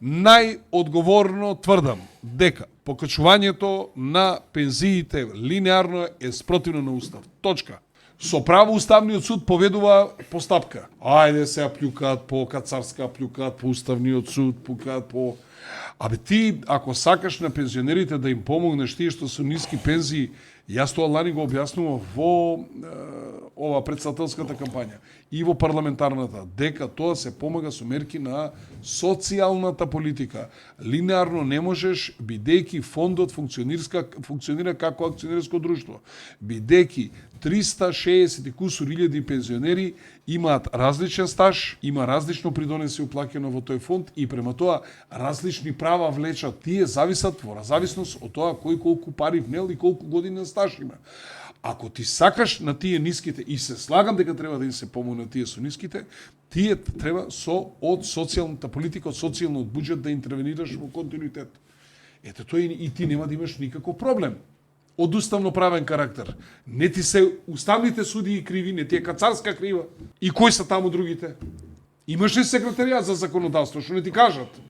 најодговорно тврдам дека покачувањето на пензиите линеарно е спротивно на устав. Точка. Со право Уставниот суд поведува постапка. Ајде се плюкаат по Кацарска, плюкаат по Уставниот суд, плюкаат по... Абе ти, ако сакаш на пензионерите да им помогнеш тие што се ниски пензии, јас тоа лани го објаснувам во ова председателската кампања и во парламентарната, дека тоа се помага со мерки на социјалната политика. Линеарно не можеш, бидејќи фондот функционира како акционерско друштво, бидејќи 360 кусур илјади пензионери имаат различен стаж, има различно придонеси уплаќено во тој фонд и према тоа различни права влечат. Тие зависат во зависност од тоа кој колку пари внел и колку години стаж има. Ако ти сакаш на тие ниските, и се слагам дека треба да им се помогне тие со ниските, тие треба од социјалната политика, од социјалниот буџет да интервенираш во континуитет. Ете тој и ти нема да имаш никаков проблем од уставно правен карактер. Не ти се уставните судии криви, не ти е Кацарска крива. И кои се таму другите? Имаш ли секретаријат за законодавство, што не ти кажат?